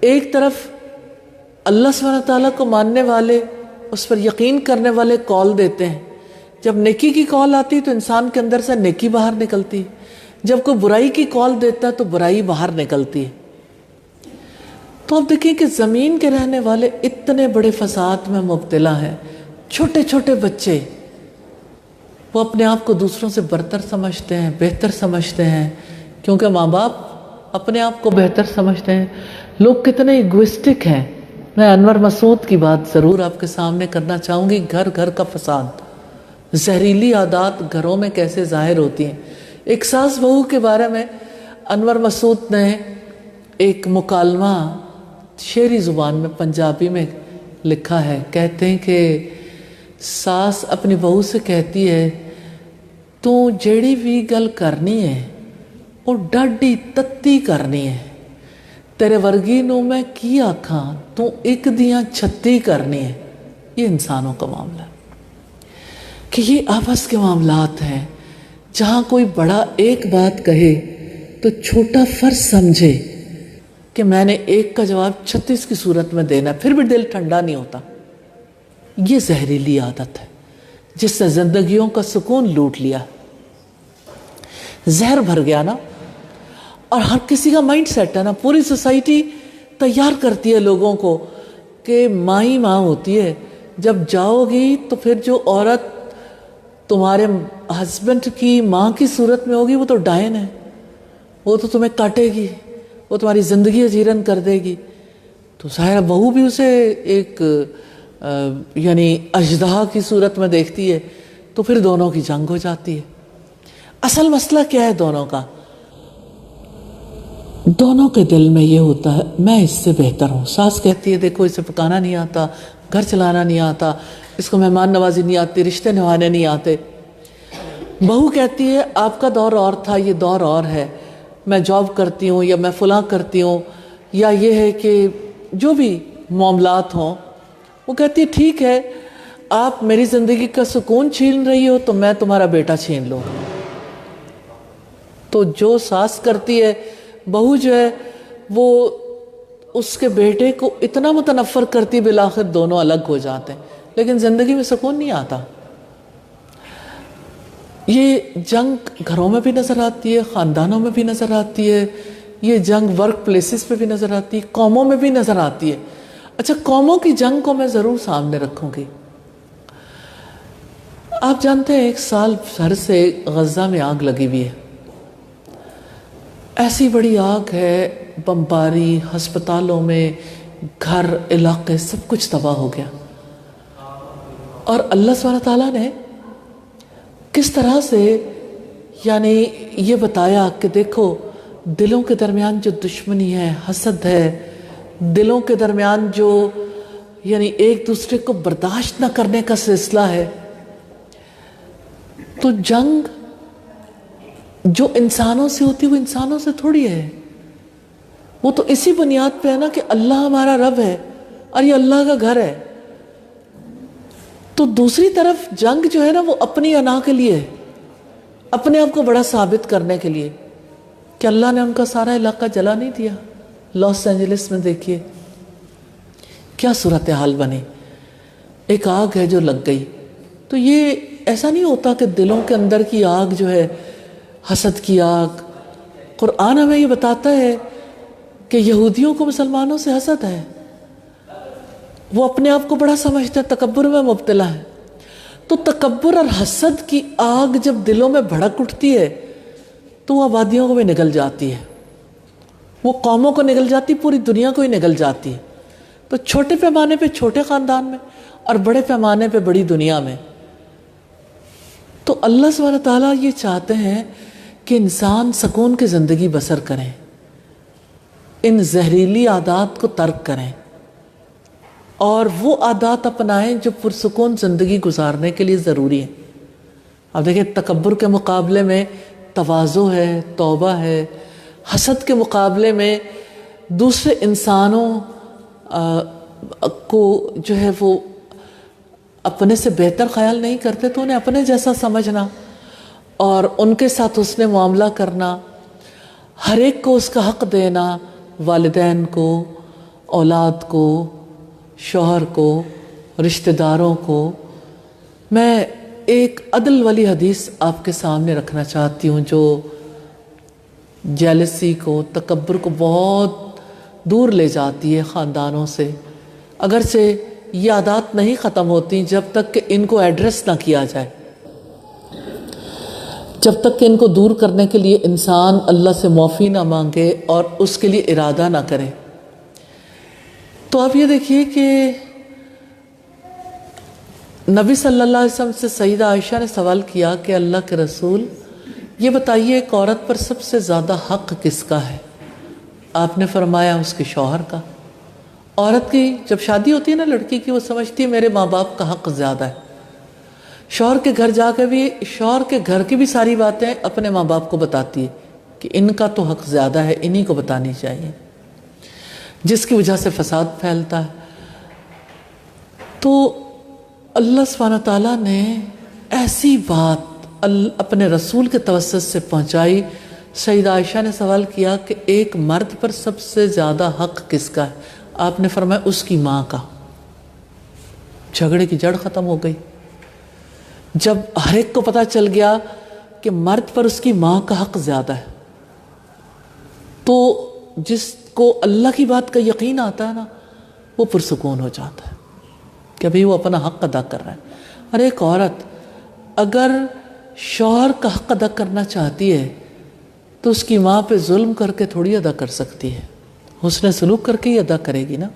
ایک طرف اللہ سبحانہ تعالیٰ کو ماننے والے، اس پر یقین کرنے والے کال دیتے ہیں، جب نیکی کی کال آتی تو انسان کے اندر سے نیکی باہر نکلتی ہے، جب کوئی برائی کی کال دیتا ہے تو برائی باہر نکلتی ہے۔ تو اب دیکھیں کہ زمین کے رہنے والے اتنے بڑے فساد میں مبتلا ہیں، چھوٹے چھوٹے بچے، وہ اپنے آپ کو دوسروں سے برتر سمجھتے ہیں، بہتر سمجھتے ہیں، کیونکہ ماں باپ اپنے آپ کو بہتر سمجھتے ہیں۔ لوگ کتنے ایگوئسٹک ہیں۔ میں انور مسعود کی بات ضرور آپ کے سامنے کرنا چاہوں گی، گھر گھر کا فساد، زہریلی عادات گھروں میں کیسے ظاہر ہوتی ہیں۔ ایک ساس بہو کے بارے میں انور مسعود نے ایک مکالمہ شعری زبان میں پنجابی میں لکھا ہے۔ کہتے ہیں کہ ساس اپنی بہو سے کہتی ہے، تو جیڑی بھی گل کرنی ہے وہ ڈاڈی تتی کرنی ہے، تیرے ورگی نو میں کی آکھاں، تو ایک دیاں چھتی کرنی ہے۔ یہ انسانوں کا معاملہ ہے کہ یہ آپس کے معاملات ہیں، جہاں کوئی بڑا ایک بات کہے تو چھوٹا فرض سمجھے کہ میں نے ایک کا جواب 36 کی صورت میں دینا، پھر بھی دل ٹھنڈا نہیں ہوتا۔ یہ زہریلی عادت ہے جس سے زندگیوں کا سکون لوٹ لیا، زہر بھر گیا نا۔ اور ہر کسی کا مائنڈ سیٹ ہے نا، پوری سوسائٹی تیار کرتی ہے لوگوں کو کہ ماں ہی ماں ہوتی ہے، جب جاؤ گی تو پھر جو عورت تمہارے ہسبینڈ کی ماں کی صورت میں ہوگی وہ تو ڈائن ہے، وہ تو تمہیں کاٹے گی، وہ تمہاری زندگی اجیرن کر دے گی۔ تو ظاہر بہو بھی اسے ایک یعنی اژدہا کی صورت میں دیکھتی ہے، تو پھر دونوں کی جنگ ہو جاتی ہے۔ اصل مسئلہ کیا ہے دونوں کا؟ دونوں کے دل میں یہ ہوتا ہے میں اس سے بہتر ہوں۔ ساس کہتی ہے دیکھو اسے پکانا نہیں آتا، گھر چلانا نہیں آتا، اس کو مہمان نوازی نہیں آتی، رشتے نبھانے نہیں آتے۔ بہو کہتی ہے آپ کا دور اور تھا، یہ دور اور ہے، میں جاب کرتی ہوں یا میں فلاں کرتی ہوں، یا یہ ہے کہ جو بھی معاملات ہوں۔ وہ کہتی ہے ٹھیک ہے، آپ میری زندگی کا سکون چھین رہی ہو تو میں تمہارا بیٹا چھین لوں۔ تو جو ساس کرتی ہے، بہو جو ہے وہ اس کے بیٹے کو اتنا متنفر کرتی، بالآخر دونوں الگ ہو جاتے ہیں، لیکن زندگی میں سکون نہیں آتا۔ یہ جنگ گھروں میں بھی نظر آتی ہے، خاندانوں میں بھی نظر آتی ہے، یہ جنگ ورک پلیسز پہ بھی نظر آتی ہے، قوموں میں بھی نظر آتی ہے۔ اچھا، قوموں کی جنگ کو میں ضرور سامنے رکھوں گی۔ آپ جانتے ہیں 1 سال بھر سے غزہ میں آگ لگی ہوئی ہے، ایسی بڑی آگ ہے، بمباری، ہسپتالوں میں گھر، علاقے، سب کچھ تباہ ہو گیا۔ اور اللہ سبحانہ تعالیٰ نے کس طرح سے یعنی یہ بتایا کہ دیکھو دلوں کے درمیان جو دشمنی ہے، حسد ہے، دلوں کے درمیان جو یعنی ایک دوسرے کو برداشت نہ کرنے کا سلسلہ ہے، تو جنگ جو انسانوں سے ہوتی وہ انسانوں سے تھوڑی ہے، وہ تو اسی بنیاد پہ ہے نا کہ اللہ ہمارا رب ہے اور یہ اللہ کا گھر ہے۔ تو دوسری طرف جنگ جو ہے نا وہ اپنی انا کے لیے، اپنے آپ کو بڑا ثابت کرنے کے لیے، کہ اللہ نے ان کا سارا علاقہ جلا نہیں دیا۔ لاس اینجلس میں دیکھیے کیا صورتحال بنی، ایک آگ ہے جو لگ گئی۔ تو یہ ایسا نہیں ہوتا کہ دلوں کے اندر کی آگ جو ہے حسد کی آگ، قرآن ہمیں یہ بتاتا ہے کہ یہودیوں کو مسلمانوں سے حسد ہے، وہ اپنے آپ کو بڑا سمجھتے ہیں، تکبر میں مبتلا ہے۔ تو تکبر اور حسد کی آگ جب دلوں میں بھڑک اٹھتی ہے تو وہ آبادیوں کو بھی نگل جاتی ہے، وہ قوموں کو نگل جاتی، پوری دنیا کو ہی نگل جاتی ہے۔ تو چھوٹے پیمانے پہ چھوٹے خاندان میں اور بڑے پیمانے پہ بڑی دنیا میں۔ تو اللہ سبحانہ تعالیٰ یہ چاہتے ہیں کہ انسان سکون کی زندگی بسر کریں، ان زہریلی عادات کو ترک کریں اور وہ عادات اپنائیں جو پرسکون زندگی گزارنے کے لیے ضروری ہیں۔ اب دیکھیں تکبر کے مقابلے میں تواضع ہے، توبہ ہے، حسد کے مقابلے میں دوسرے انسانوں کو جو ہے وہ اپنے سے بہتر خیال نہیں کرتے تو انہیں اپنے جیسا سمجھنا اور ان کے ساتھ حسن معاملہ کرنا، ہر ایک کو اس کا حق دینا، والدین کو، اولاد کو، شوہر کو، رشتہ داروں کو، میں ایک عدل والی حدیث آپ کے سامنے رکھنا چاہتی ہوں جو جیلسی کو، تکبر کو بہت دور لے جاتی ہے خاندانوں سے، اگرچہ یہ عادات نہیں ختم ہوتی جب تک کہ ان کو ایڈریس نہ کیا جائے، جب تک کہ ان کو دور کرنے کے لیے انسان اللہ سے معافی نہ مانگے اور اس کے لیے ارادہ نہ کرے۔ تو آپ یہ دیکھیے کہ نبی صلی اللہ علیہ وسلم سے سیدہ عائشہ نے سوال کیا کہ اللہ کے رسول یہ بتائیے ایک عورت پر سب سے زیادہ حق کس کا ہے؟ آپ نے فرمایا اس کے شوہر کا۔ عورت کی جب شادی ہوتی ہے نا لڑکی کی، وہ سمجھتی ہے میرے ماں باپ کا حق زیادہ ہے، شوہر کے گھر جا کے بھی شوہر کے گھر کی بھی ساری باتیں اپنے ماں باپ کو بتاتی ہے کہ ان کا تو حق زیادہ ہے، انہی کو بتانی چاہیے، جس کی وجہ سے فساد پھیلتا ہے۔ تو اللہ سبحانہ تعالیٰ نے ایسی بات اپنے رسول کے توسط سے پہنچائی۔ سیدہ عائشہ نے سوال کیا کہ ایک مرد پر سب سے زیادہ حق کس کا ہے؟ آپ نے فرمایا اس کی ماں کا۔ جھگڑے کی جڑ ختم ہو گئی۔ جب ہر ایک کو پتہ چل گیا کہ مرد پر اس کی ماں کا حق زیادہ ہے، تو جس کو اللہ کی بات کا یقین آتا ہے نا، وہ پرسکون ہو جاتا ہے کہ بھئی وہ اپنا حق ادا کر رہا ہے۔ اور ایک عورت اگر شوہر کا حق ادا کرنا چاہتی ہے تو اس کی ماں پہ ظلم کر کے تھوڑی ادا کر سکتی ہے، حسن سلوک کر کے ہی ادا کرے گی نا۔